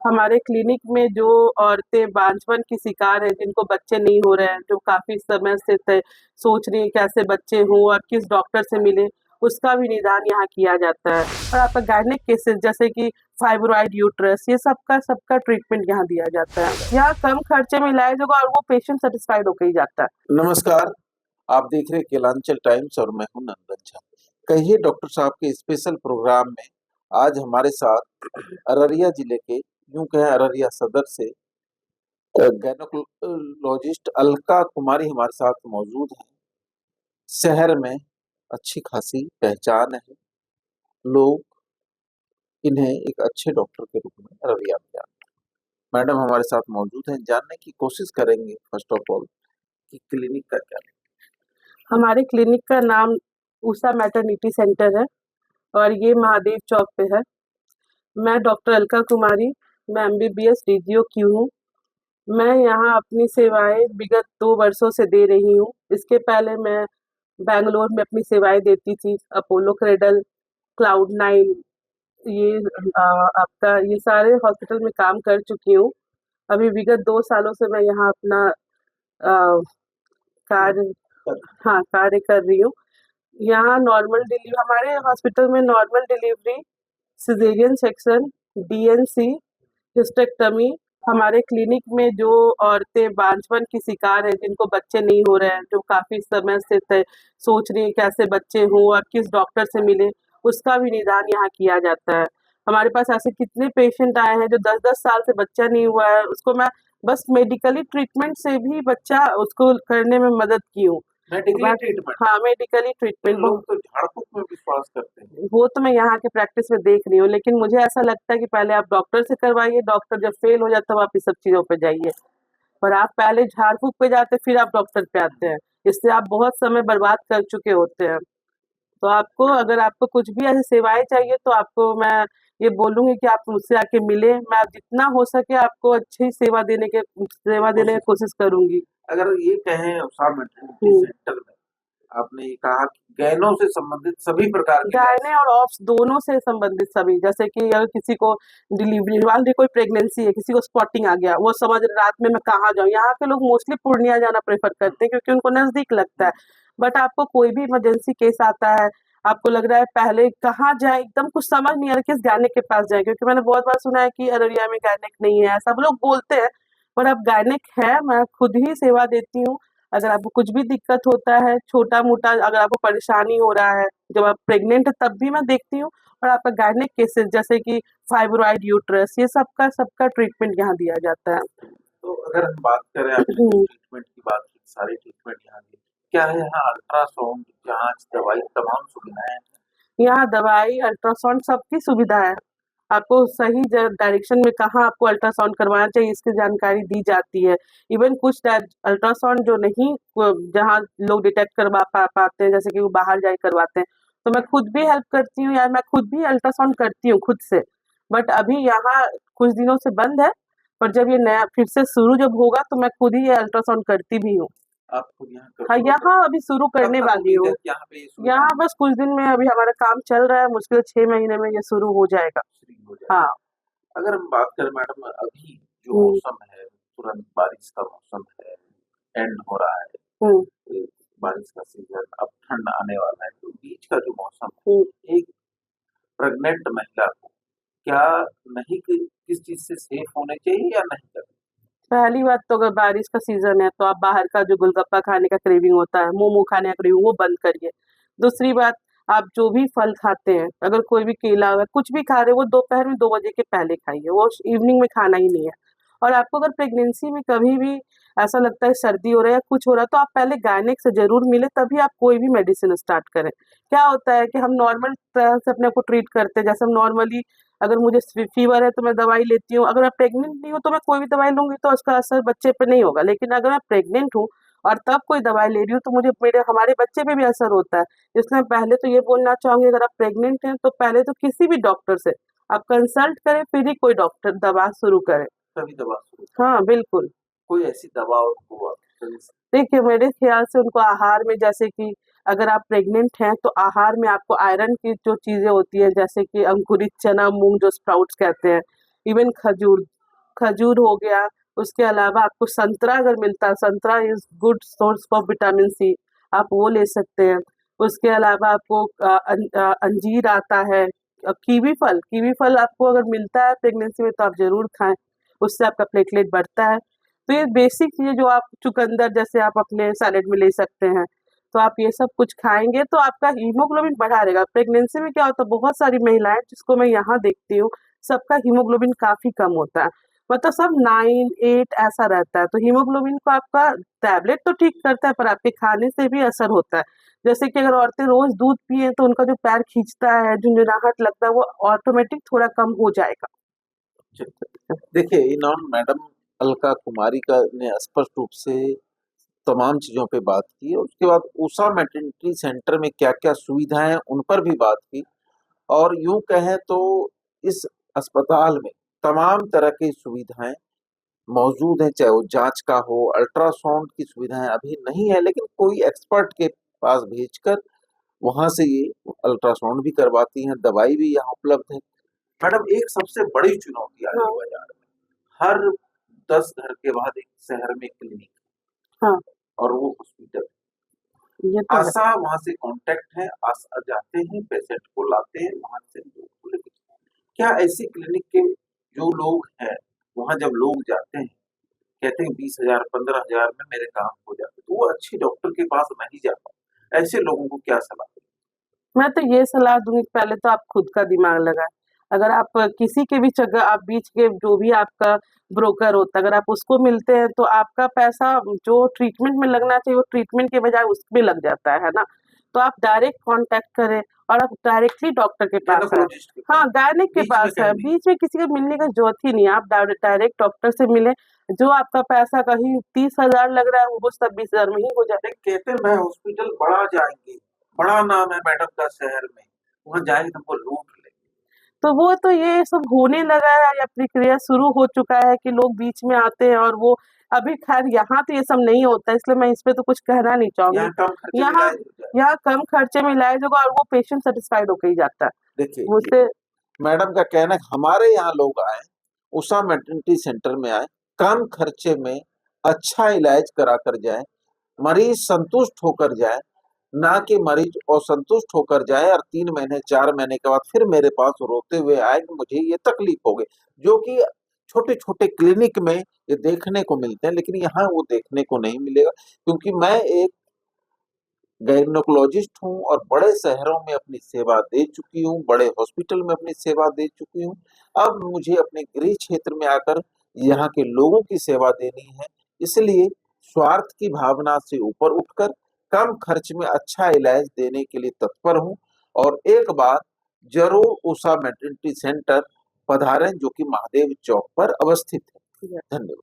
हमारे क्लिनिक में जो औरतें बांझपन की शिकार हैं, जिनको बच्चे नहीं हो रहे हैं, जो काफ़ी समय से सोच रही हैं कैसे बच्चे हों और किस डॉक्टर से मिलें, उसका भी निदान यहाँ किया जाता है। और आपका गायनेक केसेस जैसे कि फाइब्रॉइड यूट्रस, ये सबका ट्रीटमेंट यहाँ दिया जाता है। यहाँ कम खर्चे में इलाज होगा और वो पेशेंट सेटिस्फाइड होकर ही जाता है। नमस्कार, आप देख रहे हैं केलांचल टाइम्स और मैं हूं नंदन झा। कहिए डॉक्टर साहब के स्पेशल प्रोग्राम में आज हमारे साथ अररिया जिले के, यूं कहें अररिया सदर से गायनोकोलॉजिस्ट अलका कुमारी हमारे साथ मौजूद हैं। शहर में अच्छी खासी पहचान है, लोग इन्हें एक अच्छे डॉक्टर के रूप में अररिया में जानते हैं। मैडम हमारे साथ मौजूद हैं, जानने की कोशिश करेंगे फर्स्ट ऑफ ऑल कि क्लिनिक का क्या है। हमारे क्लिनिक का नाम उषा मैटरनिटी सेंटर है और ये महादेव चौक पे है। मैं डॉक्टर अलका कुमारी, मैं एमबीबीएस DGOQ हूँ। मैं यहाँ अपनी सेवाएं विगत 2 वर्षों से दे रही हूँ। इसके पहले मैं बैंगलोर में अपनी सेवाएं देती थी, अपोलो क्रेडल, क्लाउड9, ये आपका ये सारे हॉस्पिटल में काम कर चुकी हूँ। अभी विगत 2 सालों से मैं यहाँ अपना अ, कार्य कार्य कर रही हूँ। यहाँ नॉर्मल डिलीवरी, हमारे हॉस्पिटल में normal delivery, caesarean section, DNC, hysterectomy. हमारे क्लिनिक में जो औरतें बांझपन की शिकार हैं, जिनको बच्चे नहीं हो रहे हैं, जो काफ़ी समय से सोच रही हैं कैसे बच्चे हों और किस डॉक्टर से मिलें, उसका भी निदान यहाँ किया जाता है। हमारे पास ऐसे कितने पेशेंट आए हैं जो 10-10 साल से बच्चा नहीं हुआ है, उसको मैं बस मेडिकली ट्रीटमेंट से भी बच्चा उसको करने में मदद की हूँ। मेडिकल ट्रीटमेंट, हाँ, मेडिकली ट्रीटमेंट। लोग तो झाड़ फूक में विश्वास करते हैं। वो तो मैं यहाँ के प्रैक्टिस में देख रही हूँ, लेकिन मुझे ऐसा लगता है कि पहले आप डॉक्टर से करवाइए, डॉक्टर जब फेल हो जाता है तब आप इस सब चीज़ों पे जाइए। पर आप पहले झाड़-फूँक पे जाते हैं, फिर आप डॉक्टर पे आते हैं। इससे आप बहुत समय बर्बाद कर चुके होते हैं। तो आपको, अगर आपको कुछ भी ऐसी सेवाएँ चाहिए तो आपको मैं ये बोलूँगी कि आप मुझसे आके मिलें। मैं जितना हो सके आपको अच्छी सेवा देने की कोशिश करूँगी। अगर ये कहें उषा मैटरनिटी सेंटर में, आपने ये कहा कि गैनों से संबंधित सभी प्रकार के गायने और ऑप्स दोनों से संबंधित सभी, जैसे कि अगर किसी को डिलीवरी, मान ली कोई प्रेगनेंसी है, किसी को स्पॉटिंग आ गया, वो समझ रहे रात में मैं कहाँ जाऊँ। यहाँ के लोग मोस्टली पूर्णिया जाना प्रेफर करते हैं क्योंकि उनको नजदीक लगता है। बट आपको कोई भी इमरजेंसी केस आता है, आपको लग रहा है पहले कहाँ जाए, एकदम कुछ समझ नहीं आ रहा किस गायनेक के पास जाए, क्योंकि मैंने बहुत बार सुना है कि अररिया में गायनेक नहीं है, सब लोग बोलते हैं। पर अब गायनेक है, मैं खुद ही सेवा देती हूँ। अगर आपको कुछ भी दिक्कत होता है, छोटा-मोटा अगर आपको परेशानी हो रहा है, जब आप प्रेग्नेंट है तब भी मैं देखती हूँ। और आपका गायनेक केसेस जैसे कि फाइब्रॉइड यूट्रस, ये सबका ट्रीटमेंट यहाँ दिया जाता है। तो अगर हम बात करें, आपने ट्रीटमेंट की बात की, सारे ट्रीटमेंट यहाँ दी, क्या है यहाँ अल्ट्रासाउंड, जांच, दवाई, तमाम सुविधाएं हैं? यहाँ दवाई, अल्ट्रासाउंड सबकी सुविधा है। आपको सही डायरेक्शन में कहाँ आपको अल्ट्रासाउंड करवाना चाहिए, इसकी जानकारी दी जाती है। इवन कुछ अल्ट्रासाउंड जो नहीं, जहाँ लोग डिटेक्ट करवा पाते हैं, जैसे कि वो बाहर जाके करवाते हैं, तो मैं खुद भी हेल्प करती हूँ यार, मैं खुद भी अल्ट्रासाउंड करती हूँ खुद से। बट अभी यहाँ कुछ दिनों से बंद है, पर जब ये नया फिर से शुरू जब होगा तो मैं खुद ही ये अल्ट्रासाउंड करती भी हूँ। आप खुद यहाँ हाँ, यहाँ अभी शुरू करने वाली हूँ। यहाँ पे ये यहाँ बस कुछ दिन में, अभी हमारा काम चल रहा है, मुश्किल 6 महीने में ये शुरू हो जाएगा। हाँ। अगर हम बात करें मैडम, अभी जो मौसम है, तुरंत बारिश का मौसम है, एंड हो रहा है, बारिश का सीजन, अब ठंड आने वाला है, तो बीच का जो मौसम है, एक प्रेग्नेंट महिला को क्या नहीं किस चीज से सेफ होने चाहिए या नहीं करना? पहली बात तो अगर बारिश का सीजन है तो आप बाहर का जो गोलगप्पा खाने का क्रेविंग होता है, मोमो खाने का क्रेविंग, वो बंद करिए। दूसरी बात, आप जो भी फल खाते हैं, अगर कोई भी केला वगैरह कुछ भी खा रहे हो, वो दोपहर में 2 बजे के पहले खाइए, वो इवनिंग में खाना ही नहीं है। और आपको अगर प्रेगनेंसी में कभी भी ऐसा लगता है सर्दी हो रहा है या कुछ हो रहा है, तो आप पहले गायनेक से ज़रूर मिलें, तभी आप कोई भी मेडिसिन स्टार्ट करें। क्या होता है कि हम नॉर्मल तरह से अपने आप को ट्रीट करते हैं, जैसे हम नॉर्मली, अगर मुझे फीवर है तो मैं दवाई लेती हूँ, अगर मैं प्रेग्नेंट नहीं हूँ तो मैं कोई भी दवाई लूँगी तो उसका असर बच्चे पे नहीं होगा। लेकिन अगर मैं प्रेग्नेंट हूँ और तब कोई दवाई ले रही हूँ तो मुझे हमारे बच्चे पे भी असर होता है। इसलिए पहले तो ये बोलना चाहूँगी, अगर आप प्रेग्नेंट हैं तो पहले तो किसी भी डॉक्टर से आप कंसल्ट करें, फिर ही कोई डॉक्टर दवा शुरू करें। तभी दवा शुरू। हाँ, बिल्कुल। कोई ऐसी दवा हो देखिए, मेरे ख़्याल से उनको आहार में, जैसे कि अगर आप प्रेग्नेंट हैं तो आहार में आपको आयरन की जो चीज़ें होती हैं, जैसे कि अंकुरित चना, मूँग जो स्प्राउट्स कहते हैं, इवन खजूर, खजूर हो गया, उसके अलावा आपको संतरा अगर मिलता है, संतरा is good source for vitamin C, आप वो ले सकते हैं। उसके अलावा आपको अंजीर आता है, कीवी फल आपको अगर मिलता है प्रेगनेंसी में तो आप ज़रूर खाएँ, उससे आपका प्लेटलेट बढ़ता है। तो ये बेसिक चीज़ें जो आप चुकंदर जैसे आप अपने सैलेड में ले सकते हैं, तो आप ये सब कुछ खाएँगे तो आपका हीमोग्लोबिन बढ़ा रहेगा। प्रेगनेंसी में क्या होता है, बहुत सारी महिलाएँ जिसको मैं यहाँ देखती हूँ, सबका हीमोग्लोबिन काफ़ी कम होता है। मतलब सब 9, 8 ऐसा रहता है, तो हीमोग्लोबिन को आपका टैबलेट तो ठीक करता है पर आपके खाने से भी असर होता है। जैसे कि अगर औरतें रोज़ दूध पिएँ तो उनका जो पैर खींचता है, झुनझुनाहट लगता है, वो ऑटोमेटिक थोड़ा कम हो जाएगा। देखिए, इन्होंने मैडम अलका कुमारी का ने स्पष्ट रूप से तमाम चीज़ों पे बात की और उसके बाद उषा मैटरनिटी सेंटर में क्या-क्या सुविधाएँ हैं, उन पर भी बात की और यूँ कहें तो इस अस्पताल में तमाम तरह की सुविधाएँ मौजूद हैं, चाहे वो जाँच का हो, अल्ट्रासाउंड की सुविधाएँ अभी नहीं है, लेकिन कोई एक्सपर्ट के पास भेजकर वहाँ से ये अल्ट्रासाउंड भी करवाती हैं, दवाई भी यहाँ उपलब्ध है। मैडम एक सबसे बड़ी चुनौती आ रही है बाज़ार में, हर 10 घर के बाद एक शहर में क्लिनिक हाँ, और वो हॉस्पिटल। ये तो है। आशा वहाँ से कॉन्टैक्ट है, आशा जाते हैं, पेशेंट को लाते हैं, वहाँ से लोग को लेके क्या ऐसी क्लिनिक के जो लोग हैं, वहाँ जब लोग जाते हैं, कहते हैं 20,000 15,000 में मेरे काम हो जाते, तो वो अच्छे डॉक्टर के पास नहीं जा पाते। ऐसे लोगों को क्या सलाह दें? मैं तो ये सलाह दूँगी पहले तो आप खुद का दिमाग लगाएँ। अगर आप किसी के भी जगह आप बीच के जो भी आपका ब्रोकर होता है, अगर आप उसको मिलते हैं तो आपका पैसा जो ट्रीटमेंट में लगना चाहिए वो ट्रीटमेंट के बजाय उसमें लग जाता है ना? तो आप डायरेक्ट कॉन्टैक्ट करें और आप डायरेक्टली डॉक्टर के पास आएँ। गायनोकोलॉजिस्ट के हाँ, पास, गायनेक के बीच में पास है, कहीं नहीं। बीच में किसी को मिलने का ज़रूरत ही नहीं है, आप डायरेक्ट डॉक्टर से मिलें, जो आपका पैसा कहीं 30,000 लग रहा है वो सब 20,000 में ही हो जाए। नहीं, कहते हैं मैं हॉस्पिटल बड़ा जाएँगे, बड़ा नाम है मैडम का शहर में, वहाँ जाएँगे तो हमको लूट लेंगे। तो वो तो ये सब होने लगा है या प्रक्रिया शुरू हो चुका है कि लोग बीच में आते हैं और वो अभी खैर यहाँ तो ये सब नहीं होता है, इसलिए मैं इस पे तो कुछ कहना नहीं चाहूँगी। यहाँ कम खर्चे में यहाँ इलाज हो जाए। यहाँ कम खर्चे में इलाज होगा और वो पेशेंट सैटिस्फाइड होके ही जाता है। देखिए, मुझसे मैडम का कहना है कि हमारे यहाँ लोग आएँ, उषा मैटरनिटी सेंटर में आएँ, कम खर्चे में अच्छा इलाज करा कर जाएँ, मरीज़ संतुष्ट होकर जाए, ना कि मरीज़ असंतुष्ट होकर जाए और 3 महीने, 4 महीने के बाद फिर मेरे पास रोते हुए आए कि मुझे ये तकलीफ हो गई, जो कि छोटे-छोटे क्लिनिक में ये देखने को मिलते हैं, लेकिन यहाँ वो देखने को नहीं मिलेगा क्योंकि मैं एक गायनोकोलॉजिस्ट हूँ और बड़े शहरों में अपनी सेवा दे चुकी हूँ, बड़े हॉस्पिटल में अपनी सेवा दे चुकी हूँ। अब मुझे अपने गृह क्षेत्र में आकर यहाँ के लोगों की सेवा देनी है, इसलिए स्वार्थ की भावना से ऊपर उठकर कम खर्च में अच्छा इलाज देने के लिए तत्पर हूँ और एक बार ज़रूर उषा मैटरनिटी सेंटर पधारें जो कि महादेव चौक पर अवस्थित है। धन्यवाद।